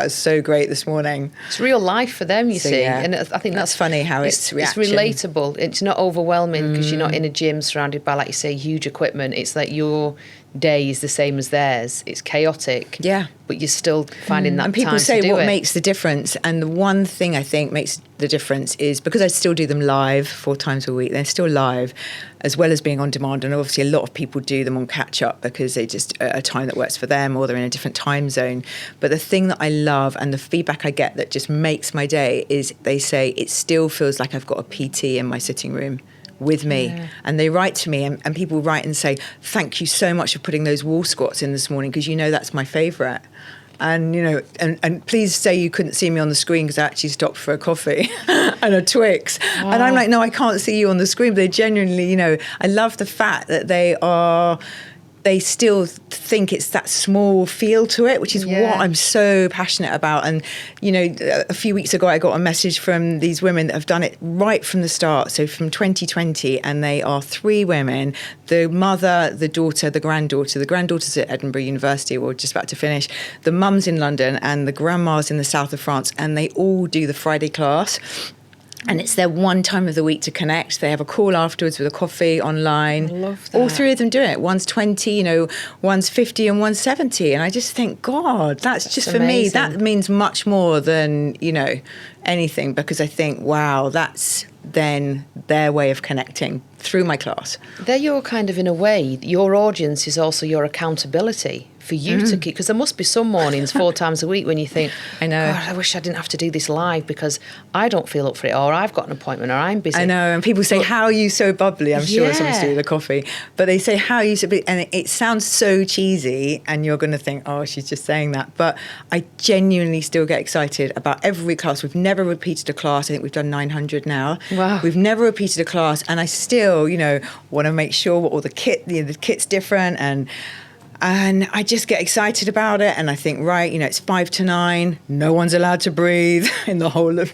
was so great this morning. It's real life for them, you see. Yeah. And I think that's funny how it's reaction. It's relatable. It's not overwhelming because you're not in a gym surrounded by, like you say, huge equipment. It's like your day is the same as theirs. It's chaotic. Yeah. But you're still finding that time to do it. And people say what makes the difference. And the one thing I think makes the difference is because I still do them live 4 times a week. They're still live, as well as being on demand. And obviously a lot of people do them on catch up because they just a time that works for them, or they're in a different time zone. But the thing that I love and the feedback I get that just makes my day is they say it still feels like I've got a PT in my sitting room with me. And they write to me, and people write and say, thank you so much for putting those wall squats in this morning, because you know that's my favourite. And, you know, and please say you couldn't see me on the screen because I actually stopped for a coffee and a Twix. Wow. And I'm like, no, I can't see you on the screen. But they genuinely, you know, I love the fact that they still think it's that small feel to it, which is what I'm so passionate about. And, you know, a few weeks ago, I got a message from these women that have done it right from the start. So from 2020, and they are 3 women, the mother, the daughter, the granddaughter. The granddaughter's at Edinburgh University, or just about to finish. The mum's in London, and the grandma's in the south of France. And they all do the Friday class. And it's their one time of the week to connect. They have a call afterwards with a coffee online. I love that. All 3 of them do it. One's 20, you know, one's 50 and one's 70. And I just think, God, that's just for me, that means much more than, you know, anything, because I think, wow, that's then their way of connecting through my class. They're your kind of, in a way, your audience is also your accountability for you to keep, because there must be some mornings 4 times a week when you think, I know, God, I wish I didn't have to do this live because I don't feel up for it, or I've got an appointment, or I'm busy. I know, and people say, how are you so bubbly? I'm sure it's something to do with the coffee. But they say, how are you so bubbly? And it sounds so cheesy, and you're going to think, oh, she's just saying that. But I genuinely still get excited about every class. We've never repeated a class. I think we've done 900 now. Wow. We've never repeated a class, and I still, you know, want to make sure what all the kit's different, and I just get excited about it. And I think, right, you know, it's 5 to 9. No one's allowed to breathe in the whole of,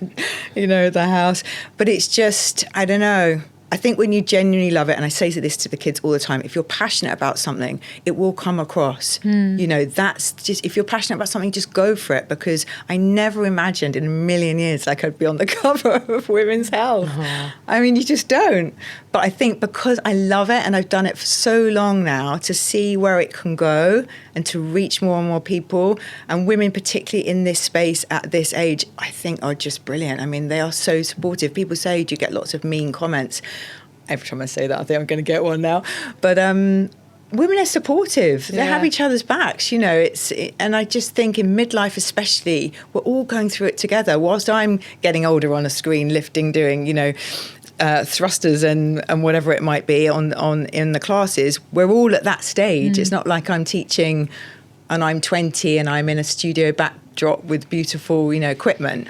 you know, the house. But it's just, I don't know. I think when you genuinely love it, and I say this to the kids all the time, if you're passionate about something, it will come across. You know, that's just, if you're passionate about something, just go for it, because I never imagined in a million years like I'd be on the cover of Women's Health. I mean, you just don't. But I think because I love it and I've done it for so long now, to see where it can go and to reach more and more people, and women particularly in this space at this age, I think are just brilliant. I mean, they are so supportive. People say, do you get lots of mean comments? Every time I say that, I think I'm going to get one now. But women are supportive. They have each other's backs, you know. And I just think in midlife especially, we're all going through it together. Whilst I'm getting older on a screen, lifting, doing, you know, thrusters and whatever it might be on in the classes. We're all at that stage. It's not like I'm teaching and I'm 20 and I'm in a studio backdrop with beautiful, equipment.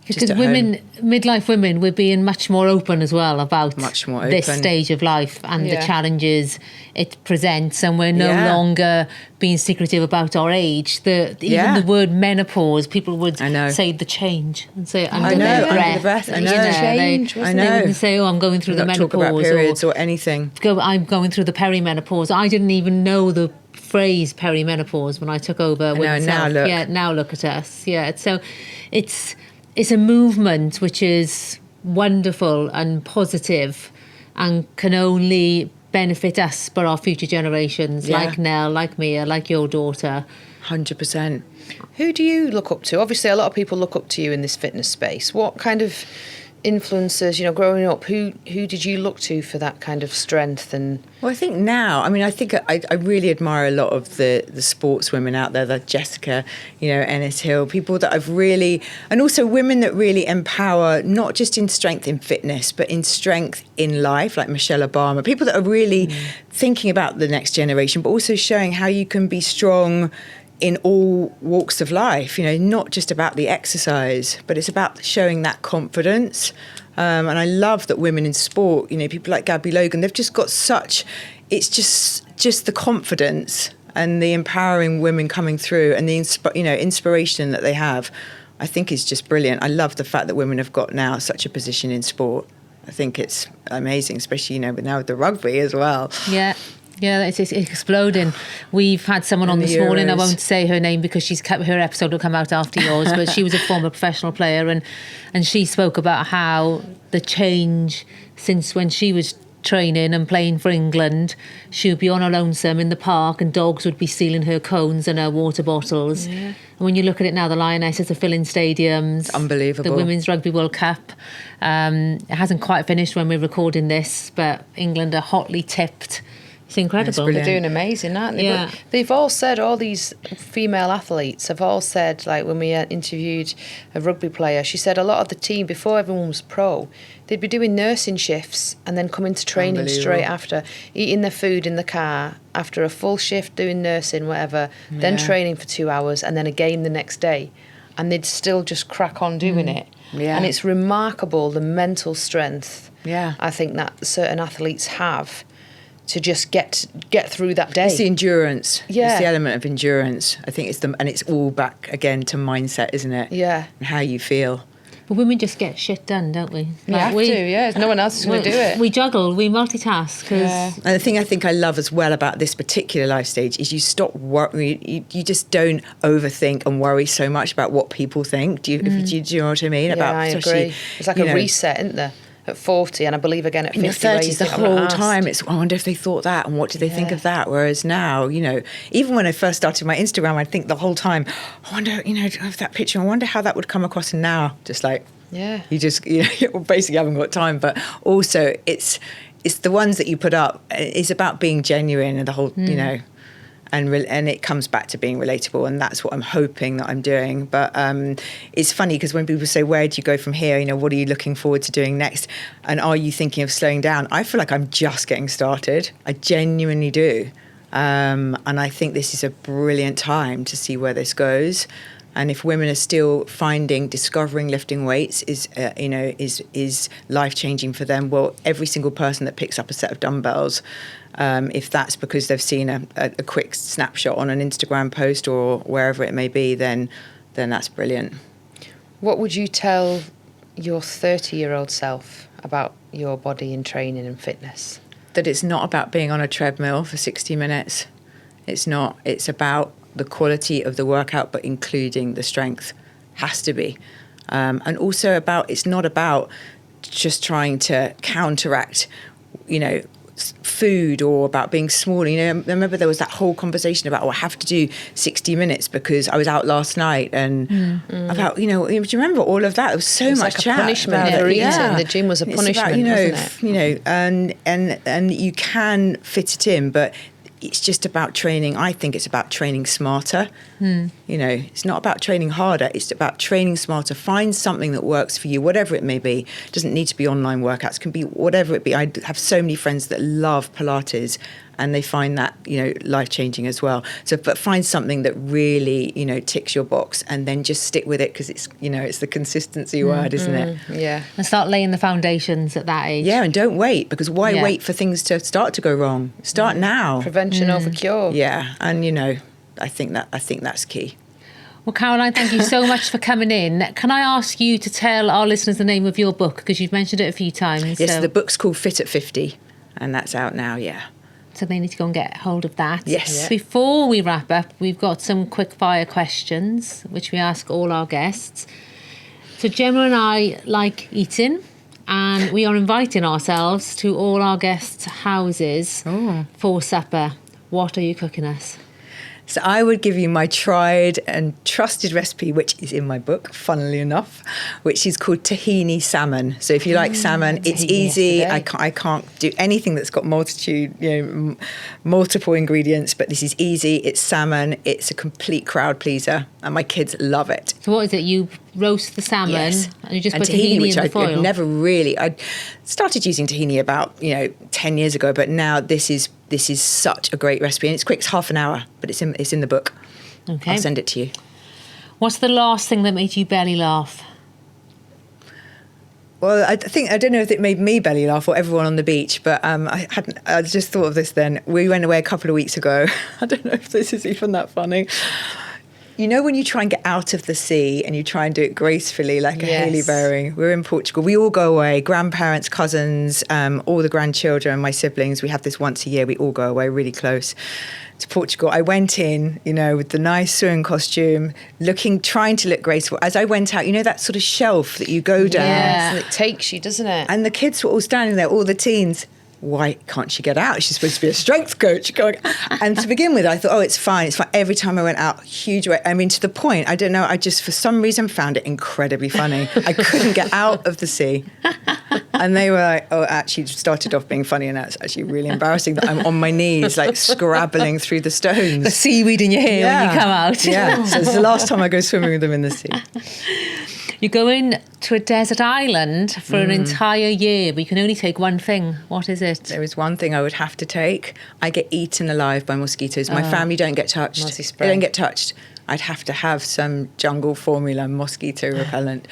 Because midlife women, we're being much more open as well about this stage of life and the challenges it presents, and we're no longer being secretive about our age. Even the word menopause, people would say the change and say under their breath. I know. They wouldn't say, "Oh, I'm going through the menopause," talk about periods or anything. I'm going through the perimenopause. I didn't even know the phrase perimenopause when I took over. Now look. Yeah, now look at us. Yeah, so it's a movement which is wonderful and positive and can only benefit us but our future generations, like Nell, like Mia, like your daughter. 100%. Who do you look up to? Obviously, a lot of people look up to you in this fitness space. What kind of influences, growing up, who did you look to for that kind of strength? And well, I think now, I think I really admire a lot of the sportswomen out there, like Jessica, Ennis Hill, people that I've really, and also women that really empower, not just in strength in fitness, but in strength in life, like Michelle Obama, people that are really thinking about the next generation, but also showing how you can be strong in all walks of life, not just about the exercise, but it's about showing that confidence. And I love that women in sport, people like Gabby Logan, they've just got it's just the confidence and the empowering women coming through and the inspiration that they have, I think is just brilliant. I love the fact that women have got now such a position in sport. I think it's amazing, especially, but now with the rugby as well. Yeah. Yeah, it's exploding. We've had someone on this morning, I won't say her name because her episode will come out after yours, but she was a former professional player and she spoke about how the change since when she was training and playing for England, she would be on her lonesome in the park and dogs would be stealing her cones and her water bottles. Yeah. And when you look at it now, the Lionesses are filling stadiums. It's unbelievable. The Women's Rugby World Cup. It hasn't quite finished when we're recording this, but England are hotly tipped. It's incredible. They're doing amazing, aren't they? Yeah. But they've all said, all these female athletes have all said, like when we interviewed a rugby player, she said a lot of the team, before everyone was pro, they'd be doing nursing shifts and then coming to training straight after, eating their food in the car, after a full shift doing nursing, whatever, then training for 2 hours and then again the next day. And they'd still just crack on doing it. Yeah. And it's remarkable, the mental strength, I think, that certain athletes have to just get through that day. It's the endurance. Yeah. It's the element of endurance. I think and it's all back again to mindset, isn't it? Yeah. And how you feel. But women just get shit done, don't we? We have to, yeah. No one else is going to do it. We juggle, we multitask. And the thing I think I love as well about this particular life stage is you stop worrying. You just don't overthink and worry so much about what people think. Do you know what I mean? Yeah, I agree. It's like a reset, isn't there? At 40, and I believe again at 50. In your 30s, the whole time, it's, I wonder if they thought that, and what did they think of that? Whereas now, even when I first started my Instagram, I'd think the whole time, I wonder, of that picture, I wonder how that would come across. And now, just like, you just, basically haven't got time. But also, it's the ones that you put up. It's about being genuine and the whole, and it comes back to being relatable, and that's what I'm hoping that I'm doing. But it's funny because when people say, where do you go from here? What are you looking forward to doing next? And are you thinking of slowing down? I feel like I'm just getting started. I genuinely do. And I think this is a brilliant time to see where this goes. And if women are still discovering lifting weights is life-changing for them, well, every single person that picks up a set of dumbbells, if that's because they've seen a quick snapshot on an Instagram post or wherever it may be, then that's brilliant. What would you tell your 30-year-old self about your body and training and fitness? That it's not about being on a treadmill for 60 minutes. It's not. It's about the quality of the workout, but including the strength. Has to be. And also it's not about just trying to counteract, food or about being small. I remember there was that whole conversation about, I have to do 60 minutes because I was out last night, and about, do you remember all of that? There was so much like chat a punishment for eating. The gym was a punishment, about, wasn't it? And you can fit it in, but it's just about training. I think it's about training smarter. You know, it's not about training harder. It's about training smarter. Find something that works for you, whatever it may be. It doesn't need to be online workouts. It can be whatever it be. I have so many friends that love Pilates, and they find that, you know, life-changing as well. So, but find something that really, you know, ticks your box, and then just stick with it, because it's, you know, it's the consistency word, isn't it? Yeah. And start laying the foundations at that age. Yeah, and don't wait, because why wait for things to start to go wrong? Start now. Prevention over cure. Yeah, and you know, I think that's key. Well, Caroline, thank you so much for coming in. Can I ask you to tell our listeners the name of your book, because you've mentioned it a few times? Yes, so. the book's called Fit at 50, and that's out now. Yeah. So they need to go and get hold of that. Yes. Yeah. Before we wrap up, we've got some quick-fire questions, which we ask all our guests. So Gemma and I like eating, and we are inviting ourselves to all our guests' houses for supper. What are you cooking us? So I would give you my tried and trusted recipe, which is in my book, funnily enough, which is called tahini salmon. So if you like salmon, it's easy. I can't do anything that's got multiple ingredients, but this is easy. It's salmon. It's a complete crowd pleaser, and my kids love it. So what is it? You roast the salmon, Yes. and you just and put tahini which in the foil? I'd never really. I started using tahini about 10 years ago, but now this is such a great recipe, and it's quick. It's half an hour, but it's in the book. Okay. I'll send it to you. What's the last thing that made you belly laugh? Well, I don't know if it made me belly laugh or everyone on the beach, but I just thought of this then. We went away a couple of weeks ago. I don't know if this is even that funny. You know, when you try and get out of the sea and you try and do it gracefully, like a Hailey Baring. We're in Portugal. We all go away, grandparents, cousins, all the grandchildren, my siblings. We have this once a year. We all go away really close to Portugal. I went in, with the nice swimming costume, trying to look graceful. As I went out, that sort of shelf that you go down. Yeah, and it takes you, doesn't it? And the kids were all standing there, all the teens. Why can't she get out? She's supposed to be a strength coach. And to begin with, I thought, it's fine. It's fine. Every time I went out, huge weight. I mean, to the point, I don't know, I just, for some reason, found it incredibly funny. I couldn't get out of the sea. And they were like, actually, it started off being funny, and that's actually really embarrassing that I'm on my knees, like scrabbling through the stones. The seaweed in your hair when you come out. Yeah, so it's the last time I go swimming with them in the sea. You're going to a desert island for an entire year, but you can only take one thing. What is it? There is one thing I would have to take. I get eaten alive by mosquitoes. My family don't get touched. Mozzie spray. They don't get touched. I'd have to have some jungle formula mosquito repellent.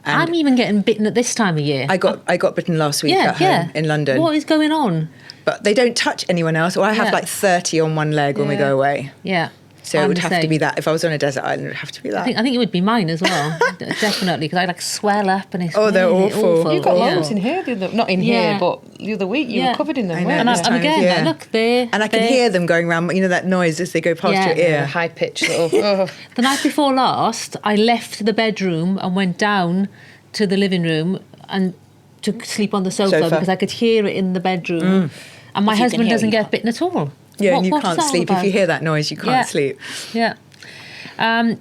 And I'm even getting bitten at this time of year. I got bitten last week at home in London. What is going on? But they don't touch anyone else. Or I have like 30 on one leg when we go away. Yeah. So it would have to be that. If I was on a desert island, it would have to be that. I think it would be mine as well, definitely, because I swell up and it's they're really awful. You got loads in here, not in here, but the other week you were covered in them. I know. weren't And you? time of year. again, look there. And I can hear them going around, that noise as they go past your ear. High pitched little. The night before last, I left the bedroom and went down to the living room and to sleep on the sofa. Because I could hear it in the bedroom. And my husband doesn't get bitten at all. Yeah, and you What's can't that all sleep. about? If you hear that noise, you can't sleep. Yeah.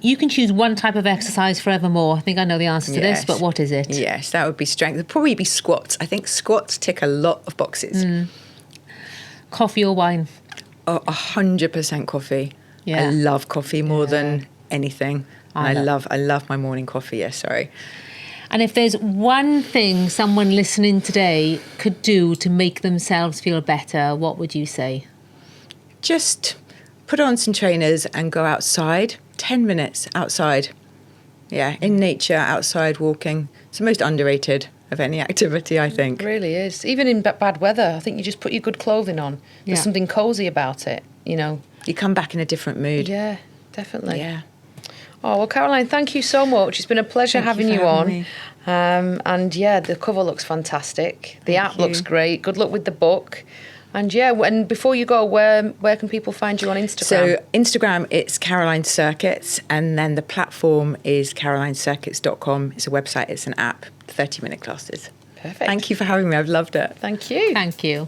You can choose one type of exercise forevermore. I think I know the answer to this, but what is it? Yes, that would be strength. It'd probably be squats. I think squats tick a lot of boxes. Coffee or wine? 100% coffee. Yeah. I love coffee more than anything. I love my morning coffee. Yes, sorry. And if there's one thing someone listening today could do to make themselves feel better, what would you say? Just put on some trainers and go outside. 10 minutes outside. Yeah, in nature, outside walking. It's the most underrated of any activity, I think. It really is. Even in bad weather, I think you just put your good clothing on. There's something cosy about it, You come back in a different mood. Yeah, definitely. Yeah. Oh, well, Caroline, thank you so much. It's been a pleasure having you on. Me. And the cover looks fantastic. The app looks great. Good luck with the book. And and before you go, where can people find you on Instagram? So Instagram, it's Caroline Circuits, and then the platform is carolinecircuits.com. It's a website, it's an app, 30-minute classes. Perfect. Thank you for having me. I've loved it. Thank you. Thank you.